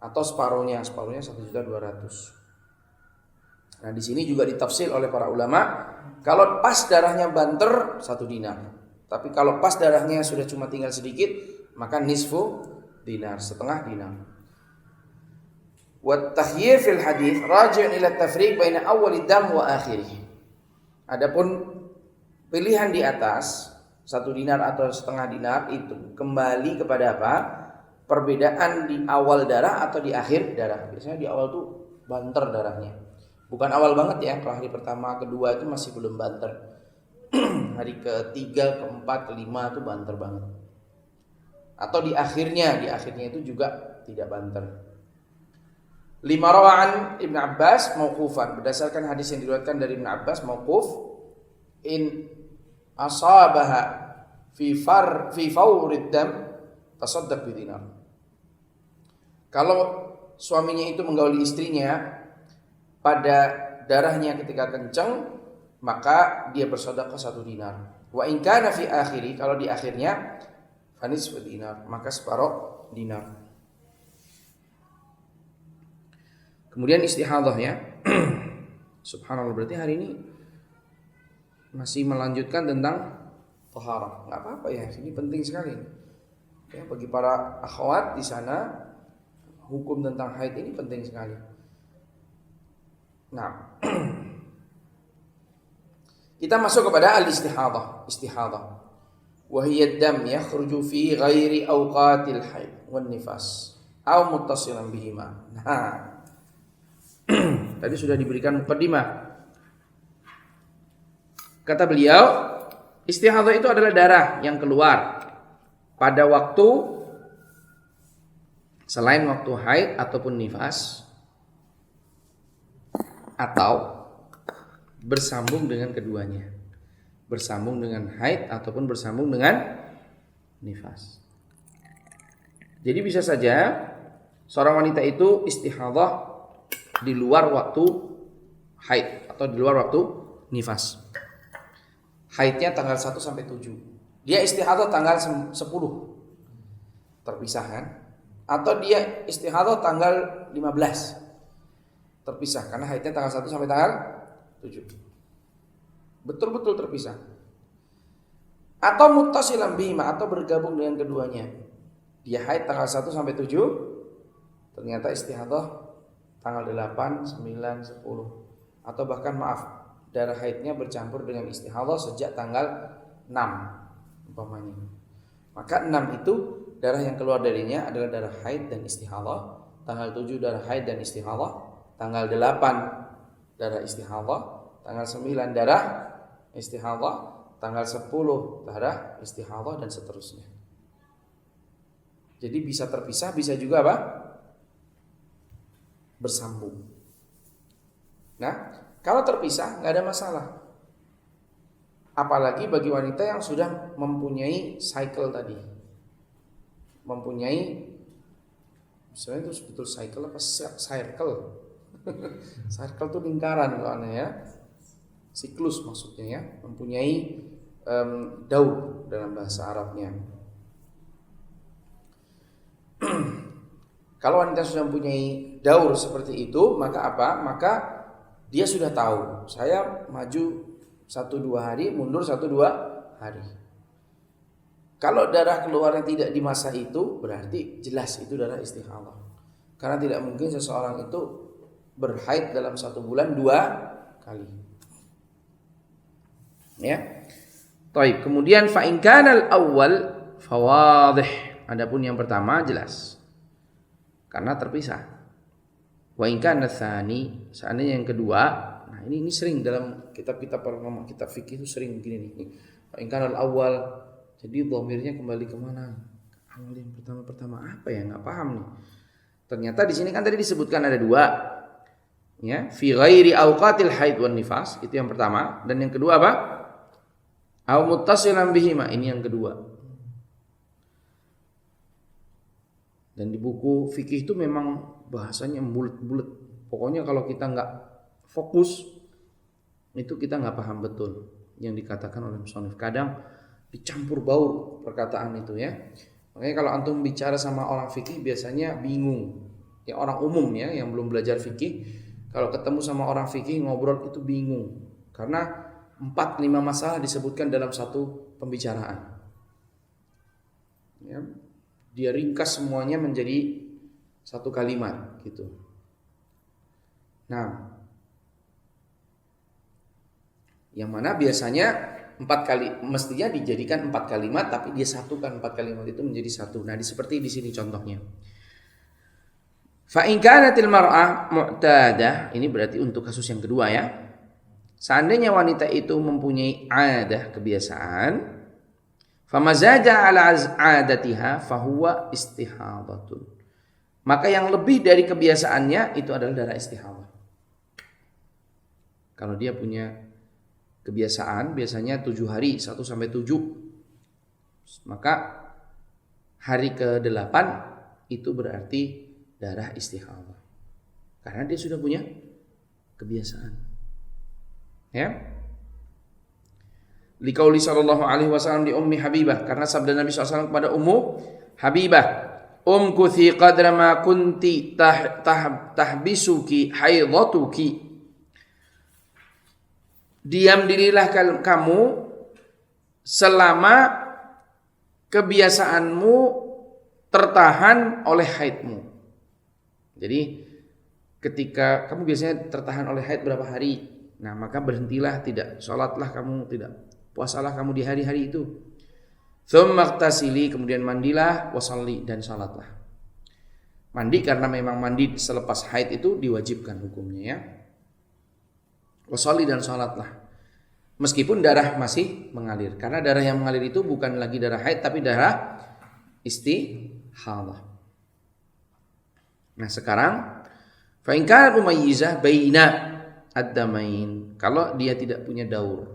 atau separuhnya 1.200.000. Nah, di sini juga ditafsir oleh para ulama, kalau pas darahnya banter 1 dinar. Tapi kalau pas darahnya sudah cuma tinggal sedikit, maka nisfu dinar, setengah dinar. Wa tahyir fil hadis raji'un ila tafriq baina awwalid dam wa akhirih. Adapun pilihan di atas 1 dinar atau setengah dinar itu kembali kepada apa? Perbedaan di awal darah atau di akhir darah. Biasanya di awal tuh banter darahnya. Bukan awal banget ya, kalau hari pertama, kedua itu masih belum banter. Hari ketiga, keempat, kelima itu banter banget. Atau di akhirnya itu juga tidak banter. 5 rawaan Ibn Abbas mauqufan, berdasarkan hadis yang diriwayatkan dari Ibn Abbas mauquf, in asabaha fi fawrid dam tasaddaq bidinar. Kalau suaminya itu menggauli istrinya pada darahnya ketika kencang, maka dia bersedekah 1 dinar. Wa in kana fi akhiri, kalau di akhirnya fanisfu dinar, maka separuh dinar. Kemudian istihadhah ya. Subhanallah, berarti hari ini masih melanjutkan tentang taharah. Enggak apa-apa ya, ini penting sekali. Ya, bagi para akhwat di sana, hukum tentang haid ini penting sekali. Nah, kita masuk kepada al-istihadhah. Istihadhah wa hiya ad-dam yakhruju fi ghairi awqatil haid wan nifas aw muttasilan bihima. Nah, tadi sudah diberikan muqaddimah. Kata beliau, istihadhah itu adalah darah yang keluar pada waktu selain waktu haid ataupun nifas, atau bersambung dengan keduanya, bersambung dengan haid ataupun bersambung dengan nifas. Jadi bisa saja seorang wanita itu istihadhah di luar waktu haid atau di luar waktu nifas. Haidnya tanggal 1 sampai 7. Dia istihadhah tanggal 10. Terpisah kan? Atau dia istihadhah tanggal 15. Terpisah karena haidnya tanggal 1 sampai tanggal 7. Betul-betul terpisah. Atau muttasilan bihima, atau bergabung dengan keduanya. Dia haid tanggal 1 sampai 7, ternyata istihadhah tanggal 8, 9, 10. Atau bahkan darah haidnya bercampur dengan istihadhah sejak tanggal 6 umpamanya. Maka 6 itu darah yang keluar darinya adalah darah haid dan istihadhah. Tanggal 7 darah haid dan istihadhah. Tanggal 8 darah istihadhah. Tanggal 9 darah istihadhah. Tanggal 10 darah istihadhah, dan seterusnya. Jadi bisa terpisah, bisa juga apa? Bersambung. Nah, kalau terpisah nggak ada masalah. Apalagi bagi wanita yang sudah mempunyai cycle tadi, mempunyai, sebenarnya itu betul cycle apa circle? Circle itu lingkaran soalnya ya, siklus maksudnya ya, mempunyai daur dalam bahasa Arabnya. Kalau wanita sudah mempunyai daur seperti itu, maka apa? Maka dia sudah tahu, saya maju 1-2 hari, mundur 1-2 hari. Kalau darah keluarnya tidak di masa itu, berarti jelas itu darah istihadhah. Karena tidak mungkin seseorang itu berhaid dalam 1 bulan 2 kali. Ya. Baik, kemudian fa in kana al-awwal fawadhih. Adapun yang pertama jelas. Karena terpisah. Wa in kana tsani, seandainya yang kedua, nah ini sering dalam kitab-kitab fikih itu sering begini nih. Fa in kana al-awwal, jadi dhamirnya kembali ke mana? Awal yang pertama apa ya? Enggak paham nih. Ternyata di sini kan tadi disebutkan ada 2. Ya, fi ghairi awqatil haid wan nifas, itu yang pertama, dan yang kedua apa? Aw muttasilan bihima, ini yang kedua. Dan di buku fikih itu memang bahasanya bulat-bulat. Pokoknya kalau kita nggak fokus, Itu kita nggak paham betul yang dikatakan oleh musannif. Kadang dicampur baur perkataan itu ya. Makanya kalau antum bicara sama orang fikih biasanya bingung. Ya orang umum ya yang belum belajar fikih, kalau ketemu sama orang fikih ngobrol itu bingung. Karena 4-5 masalah disebutkan dalam satu pembicaraan. Ya, dia ringkas semuanya menjadi satu kalimat gitu. Nah, yang mana biasanya 4 kali mestinya dijadikan 4 kalimat, tapi dia satukan 4 kalimat itu menjadi satu. Nah, seperti di sini contohnya. Fa in kanatil mar'ah mu'tadah, ini berarti untuk kasus yang kedua ya. Seandainya wanita itu mempunyai adah kebiasaan, famazada ala adatiha fahuwa istihadatun. Maka yang lebih dari kebiasaannya itu adalah darah istihadah. Kalau dia punya kebiasaan biasanya 7 hari 1 sampai 7, maka hari ke-8 itu berarti darah istihadah. Karena dia sudah punya kebiasaan. Ya. Liqauli sallallahu alaihi wasallam di Ummi Habibah, karena sabda Nabi SAW kepada Ummu Habibah, umkuthi qadra ma kunti tahbisuki haidatuki. Diam dirilah kamu selama kebiasaanmu tertahan oleh haidmu. Jadi ketika kamu biasanya tertahan oleh haid berapa hari, nah maka berhentilah, tidak sholatlah kamu, tidak puasalah kamu di hari-hari itu. Tsumma ightasili, kemudian mandilah, wasalli, dan salatlah. Mandi karena memang mandi selepas haid itu diwajibkan hukumnya ya. Wasalli, dan salatlah. Meskipun darah masih mengalir, karena darah yang mengalir itu bukan lagi darah haid tapi darah istihadah. Nah sekarang fa in kanat mumayyizah baina ad-damain, kalau dia tidak punya daur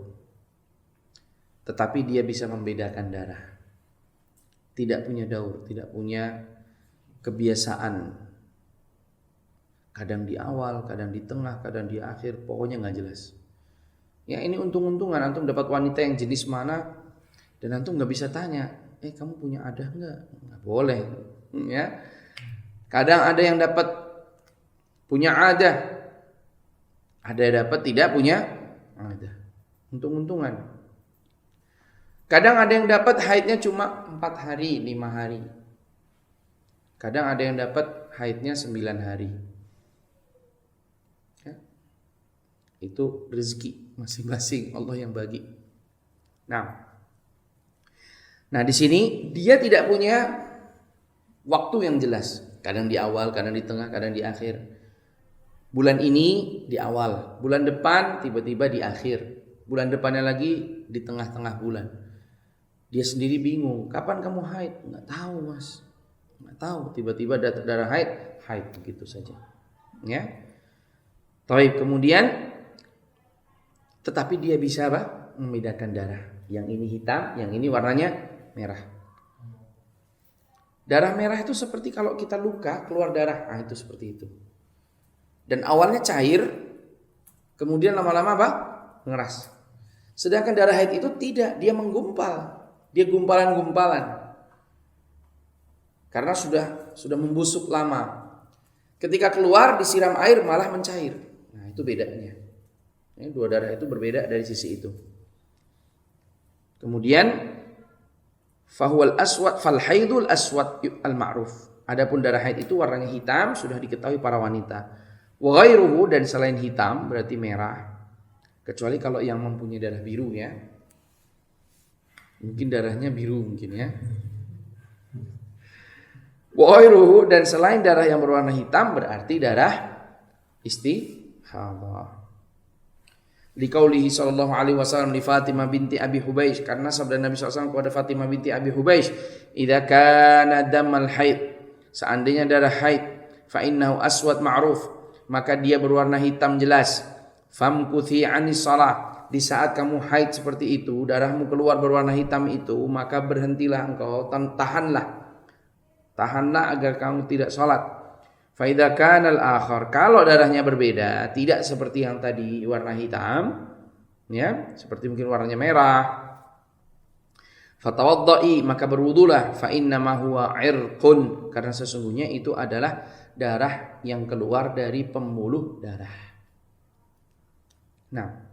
tetapi dia bisa membedakan darah, tidak punya daur, tidak punya kebiasaan, kadang di awal, kadang di tengah, kadang di akhir, pokoknya nggak jelas. Ya ini untung-untungan antum dapat wanita yang jenis mana, dan antum nggak bisa tanya, kamu punya adah nggak boleh, ya. Kadang ada yang dapat punya adah, ada yang dapat tidak punya adah, untung-untungan. Kadang ada yang dapat haidnya cuma 4 hari, 5 hari. Kadang ada yang dapat haidnya 9 hari. Ya. Itu rezeki masing-masing, Allah yang bagi. Nah di sini dia tidak punya waktu yang jelas. Kadang di awal, kadang di tengah, kadang di akhir. Bulan ini di awal, bulan depan tiba-tiba di akhir, bulan depannya lagi di tengah-tengah bulan. Dia sendiri bingung, kapan kamu haid? Nggak tahu mas, nggak tahu. Tiba-tiba darah haid begitu saja. Ya, Taib. Kemudian, tetapi dia bisa membedakan darah. Yang ini hitam, yang ini warnanya merah. Darah merah itu seperti kalau kita luka keluar darah, itu seperti itu. Dan awalnya cair, kemudian lama-lama ngeras. Sedangkan darah haid itu tidak, dia menggumpal. Dia gumpalan-gumpalan. Karena sudah membusuk lama. Ketika keluar disiram air malah mencair. Nah, itu bedanya. Dua darah itu berbeda dari sisi itu. Kemudian fahuwal aswad fal haidul aswad al ma'ruf. Adapun darah haid itu warnanya hitam, sudah diketahui para wanita. Wa ghairuhu, dan selain hitam berarti merah. Kecuali kalau yang mempunyai darah biru ya. Mungkin darahnya biru mungkin ya. Wa ghairuhu, dan selain darah yang berwarna hitam berarti darah istihadah. Liqaulihi sallallahu alaihi wasallam li Fatimah binti Abi Hubaish, karena sabda Nabi SAW kepada Fatimah binti Abi Hubaish, idza kana damal haid, seandainya darah haid, fa innahu aswad ma'ruf, maka dia berwarna hitam jelas. Famkuthi anis shalah, di saat kamu haid seperti itu, darahmu keluar berwarna hitam itu, maka berhentilah engkau, tahanlah agar kamu tidak salat. Fa idza kana al-akhar, kalau darahnya berbeda, tidak seperti yang tadi warna hitam, Ya, seperti mungkin warnanya merah. Fatawaddai, maka berwudulah, fa innama huwa irqun, karena sesungguhnya itu adalah darah yang keluar dari pembuluh darah. Nah,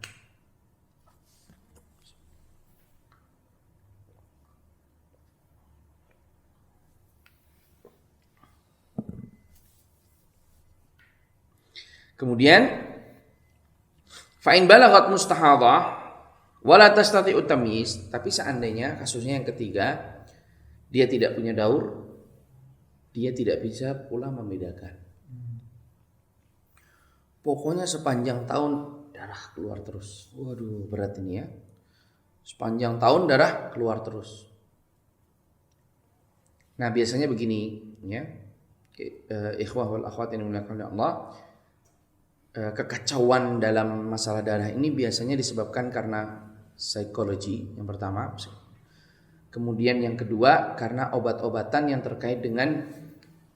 kemudian fa in balaghat mustahadhah wala tastati'u tamyiz, tapi seandainya kasusnya yang ketiga, dia tidak punya daur, dia tidak bisa pula membedakan. Pokoknya sepanjang tahun darah keluar terus. Waduh, berat ini ya. Sepanjang tahun darah keluar terus. Nah, biasanya begini ya. Ikhwah wal akhwat yang dimuliakan oleh Allah, kekacauan dalam masalah darah ini biasanya disebabkan karena psikologi yang pertama, kemudian yang kedua karena obat-obatan yang terkait dengan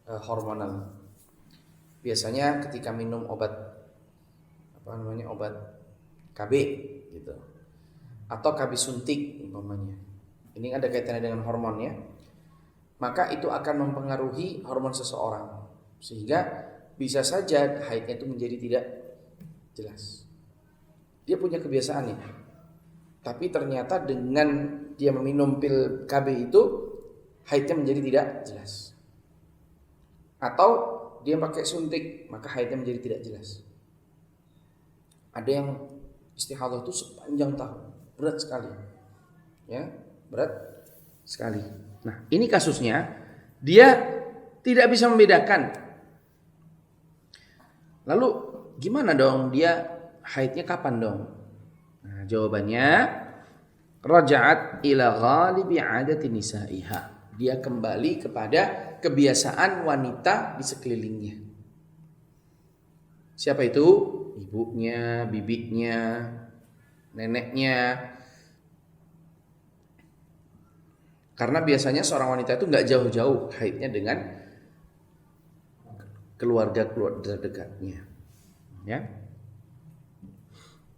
hormonal. Biasanya ketika minum obat obat KB gitu, atau KB suntik umpamanya, ini ada kaitannya dengan hormon ya, maka itu akan mempengaruhi hormon seseorang sehingga bisa saja haidnya itu menjadi tidak jelas. Dia punya kebiasaan nih, tapi ternyata dengan dia meminum pil KB itu haidnya menjadi tidak jelas. Atau dia pakai suntik, maka haidnya menjadi tidak jelas. Ada yang istihadhah itu sepanjang tahun, berat sekali. Ya, berat sekali. Nah, ini kasusnya dia tidak bisa membedakan. Lalu gimana dong, dia haidnya kapan dong? Nah, jawabannya raja'at ila ghalibi 'adati nisa'iha. Dia kembali kepada kebiasaan wanita di sekelilingnya. Siapa itu? Ibunya, bibinya, neneknya. Karena biasanya seorang wanita itu nggak jauh-jauh haidnya dengan keluarga terdekatnya, ya.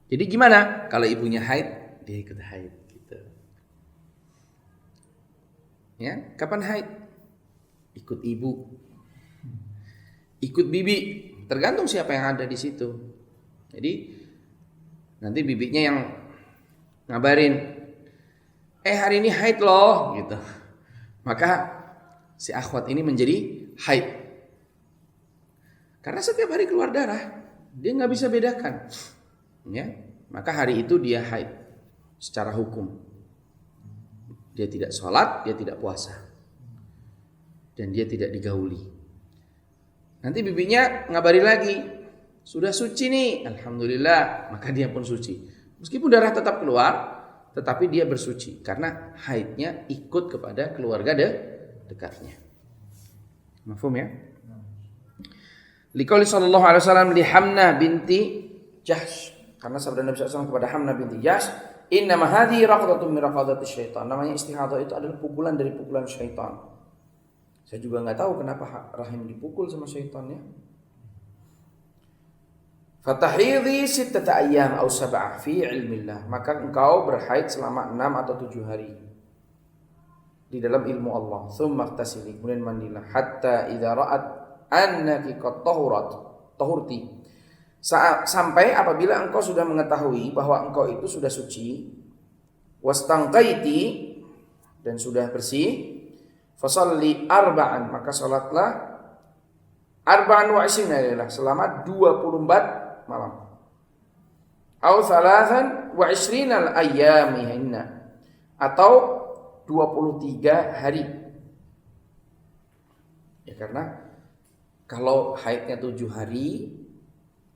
Jadi gimana kalau ibunya haid, dia ikut haid, gitu. Ya, kapan haid? Ikut ibu, ikut bibi, tergantung siapa yang ada di situ. Jadi nanti bibinya yang ngabarin, hari ini haid loh, gitu. Maka si akhwat ini menjadi haid. Karena setiap hari keluar darah, dia nggak bisa bedakan, ya. Maka hari itu dia haid secara hukum. Dia tidak sholat, dia tidak puasa, dan dia tidak digauli. Nanti bibinya ngabari lagi, sudah suci nih, alhamdulillah. Maka dia pun suci, meskipun darah tetap keluar, tetapi dia bersuci karena haidnya ikut kepada keluarga dekatnya. Mafhum ya? Liqauli sallallahu alaihi wasallam li Hamnah binti Jahsh, karena sabda Nabi SAW kepada Hamnah binti Jahsh, inna ma hadhihi raqdatun min raqadati syaitan. Namanya istihadhah itu adalah pukulan dari pukulan syaitan. Saya juga enggak tahu kenapa rahim dipukul sama syaitan ya. Fatahidhi sittata ayyam aw sab'ah fi ilmillah, maka engkau berhaid selama 6 atau 7 hari di dalam ilmu Allah. Tsumma ightasili, kemudian mandilah, hatta idza ra'at annaki qad tahurti, sampai apabila engkau sudah mengetahui bahwa engkau itu sudah suci, wastangqaiti, dan sudah bersih, fasalli arba'an, maka salatlah arba'an wa ishrina, selama 24 malam, au thalathan wa ishrina al-ayyamihinna, atau 23 hari. Ya, karena kalau haidnya 7 hari,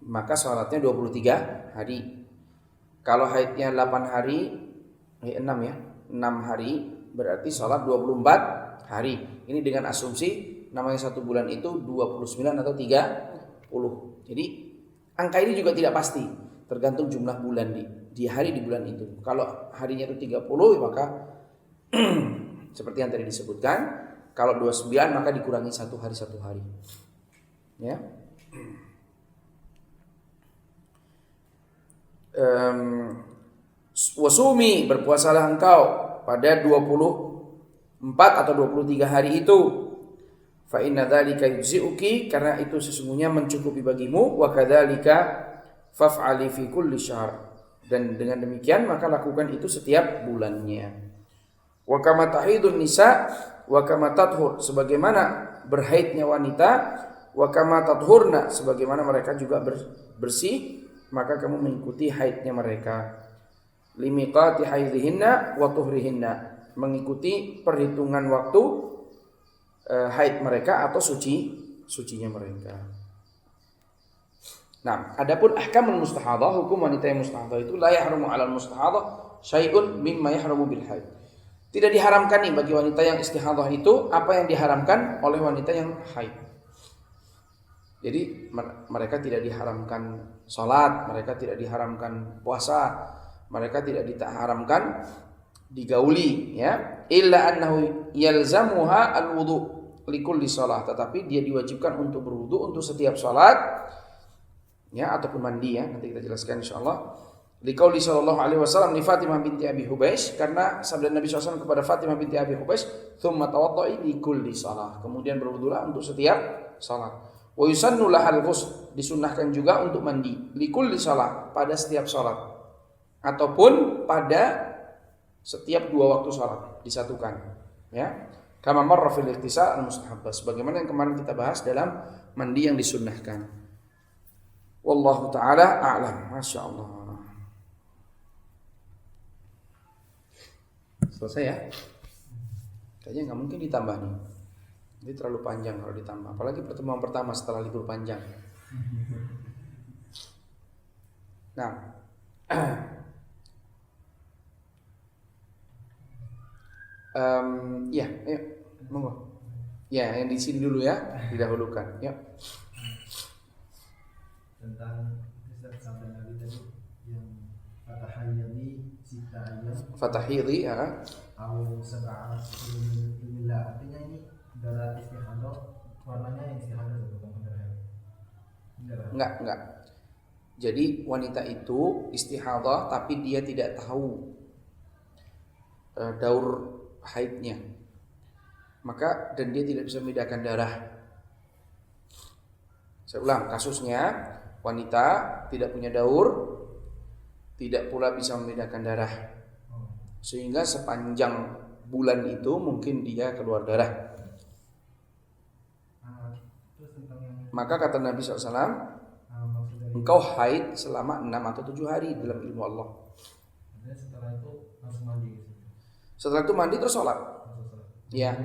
maka sholatnya 23 hari. Kalau haidnya 8 hari, 6 ya, 6 hari, berarti sholat 24 hari. Ini dengan asumsi namanya 1 bulan itu 29 atau 30. Jadi angka ini juga tidak pasti, tergantung jumlah bulan di hari di bulan itu. Kalau harinya itu 30, maka seperti yang tadi disebutkan, kalau 29 maka dikurangi 1 hari. Ya. Wasumi, berpuasalah engkau pada 24 atau 23 hari itu. Fa inna dzalika yujzi'uki, karena itu sesungguhnya mencukupi bagimu. Wa kadzalika faf'ali fi kulli syahr, dan dengan demikian maka lakukan itu setiap bulannya. Wa kama tahidun nisa wa kama tathur, sebagaimana berhaidnya wanita, wa kama tathurna, sebagaimana mereka juga bersih, maka kamu mengikuti haidnya mereka. Limiqati haidhihinna wa tuhrihinna, mengikuti perhitungan waktu haid mereka atau sucinya mereka. Nah, adapun ahkamul mustahadah, hukum wanita yang mustahadah itu la yahrumu 'alal mustahadah syai'un mimma yahrumu bil haid. Tidak diharamkan nih bagi wanita yang istihadah itu apa yang diharamkan oleh wanita yang haid. Jadi mereka tidak diharamkan salat, mereka tidak diharamkan puasa, mereka tidak diharamkan digauli, ya. Illa annahu yalzamuha al-wudu likulli shalah, tetapi dia diwajibkan untuk berwudu untuk setiap salat, ya, ataupun mandi, ya. Nanti kita jelaskan insyaallah. Liqauli sallallahu alaihi wasallam li Fatimah binti Abi Hubais, karena sabda Nabi SAW kepada Fatimah binti Abi Hubais, "Tsumma tawadda'i likulli shalah." Kemudian berwudulah untuk setiap salat. Wa yusannu lahal ghusl, disunnahkan juga untuk mandi likulli shalah, pada setiap salat ataupun pada setiap 2 waktu salat disatukan, ya. Kama marra fil ightisal al-mustahabbah, sebagaimana yang kemarin kita bahas dalam mandi yang disunnahkan. Wallahu taala a'lam. Masyaallah. Selesai, ya. Kayaknya nggak mungkin ditambah nih. Ini terlalu panjang kalau ditambah, apalagi pertemuan pertama setelah libur panjang. Nah, ya, ayo, monggo. Ya, yang di sini dulu, ya, didahulukan. Ya. Tentang Ustaz sampai Nabi tadi yang fatahiyadi sita ayam, Fatahidhi, ya. au sab'a illa, artinya ini darah istihadah warnanya yang istihadah bukan darah. Enggak. Jadi wanita itu istihadah tapi dia tidak tahu daur haidnya. Maka dan dia tidak bisa membedakan darah. Saya ulang, kasusnya wanita tidak punya daur, tidak pula bisa membedakan darah. Sehingga sepanjang bulan itu mungkin dia keluar darah. Maka kata Nabi SAW, engkau haid selama 6 atau 7 hari dalam ilmu Allah. Setelah itu langsung mandi. Setelah itu mandi terus sholat. Ya.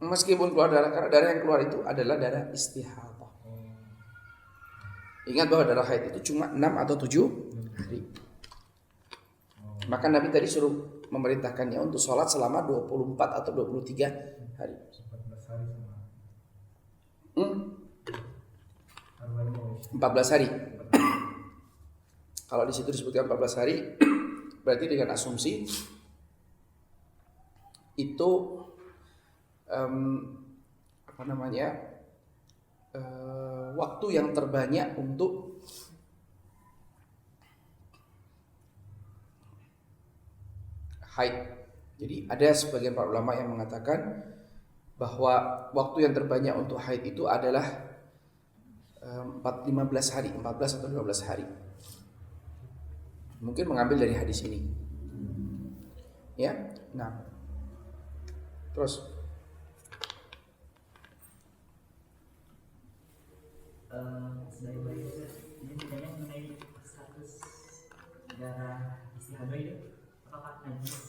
Meskipun keluar darah, karena darah yang keluar itu adalah darah istihadah. Ingat bahwa darah haid itu cuma 6 atau 7 hari. Maka Nabi tadi suruh memerintahkannya untuk sholat selama 24 atau 23 hari. 14 hari sama. 14 hari. Kalau di situ disebutkan 14 hari, berarti dengan asumsi itu waktu yang terbanyak untuk haid. Jadi ada sebagian para ulama yang mengatakan bahwa waktu yang terbanyak untuk haid itu adalah 15 hari, 14 atau 12 hari. Mungkin mengambil dari hadis ini. Ya. Nah. Terus dari bayi ini bertanya mengenai status darah istihadah itu, apakah najis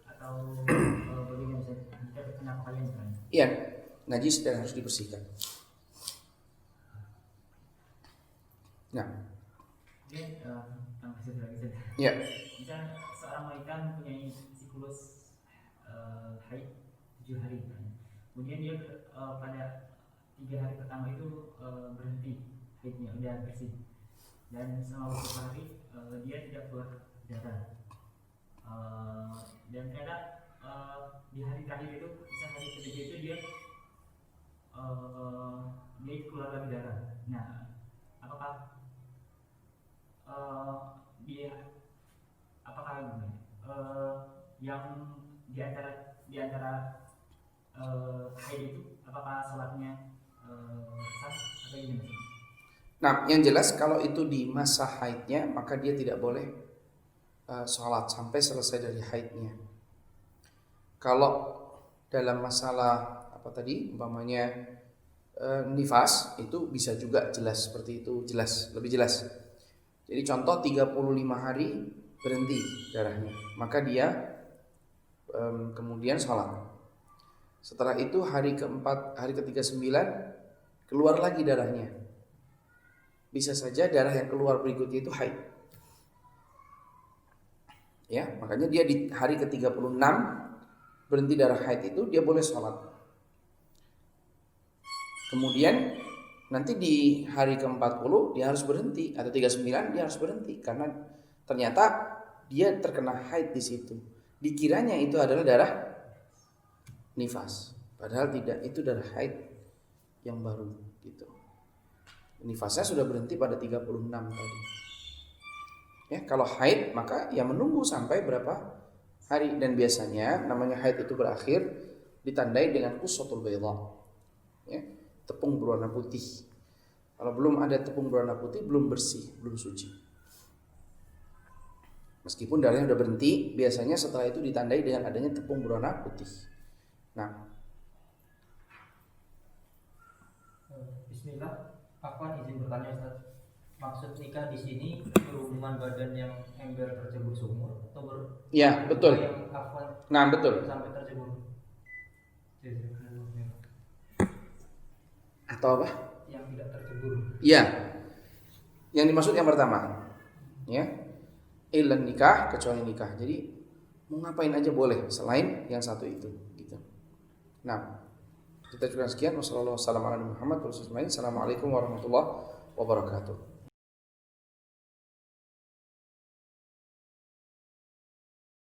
atau bagaimana jika terkena pakaian misalnya? Iya, najis dan harus dibersihkan. Nah, Ini hasil lagi saja. ya. Misalnya seorang wanita mempunyai siklus haid 7 hari misalnya. Kemudian dia pada 3 hari pertama itu berhenti haidnya, udah bersih. Dan selama beberapa hari dia tidak keluar darah. Dan ternyata di hari terakhir itu, misalnya hari ketiga itu dia keluar lagi darah. Nah, apakah dia apakah gimana? Yang di antara haid itu apakah sholatnya sah atau gimana? Nah, yang jelas kalau itu di masa haidnya maka dia tidak boleh sholat sampai selesai dari haidnya. Kalau dalam masalah apa tadi, umpamanya nifas, itu bisa juga jelas seperti itu, lebih jelas. Jadi contoh 35 hari berhenti darahnya, maka dia kemudian sholat. Setelah itu hari keempat, hari ke-39 keluar lagi darahnya. Bisa saja darah yang keluar berikutnya itu haid. Ya, makanya dia di hari ke-36 berhenti darah haid itu dia boleh sholat. Kemudian nanti di hari ke-40 dia harus berhenti, atau 39 dia harus berhenti karena ternyata dia terkena haid di situ. Dikiranya itu adalah darah nifas, padahal tidak, itu darah haid yang baru gitu. Nifasnya sudah berhenti pada 36 tadi. Ya, kalau haid maka ya menunggu sampai berapa hari, dan biasanya namanya haid itu berakhir ditandai dengan qussatul bayda. Ya, tepung berwarna putih. Kalau belum ada tepung berwarna putih belum bersih, belum suci. Meskipun darahnya sudah berhenti, biasanya setelah itu ditandai dengan adanya tepung berwarna putih. Nah, Bismillah. Afwan, izin bertanya Ustaz. Maksud nikah di sini berhubungan badan yang ember tercebur sumur atau ya betul. Yang afwan Nah betul. sampai tercebur. Atau apa? Yang tidak tercebur. Iya. Yang dimaksud yang pertama. Ya. Ilan nikah, kecuali nikah. Jadi mau ngapain aja boleh selain yang satu itu gitu. Nah, kita cukupkan sekian. Wassalamualaikum warahmatullahi wabarakatuh.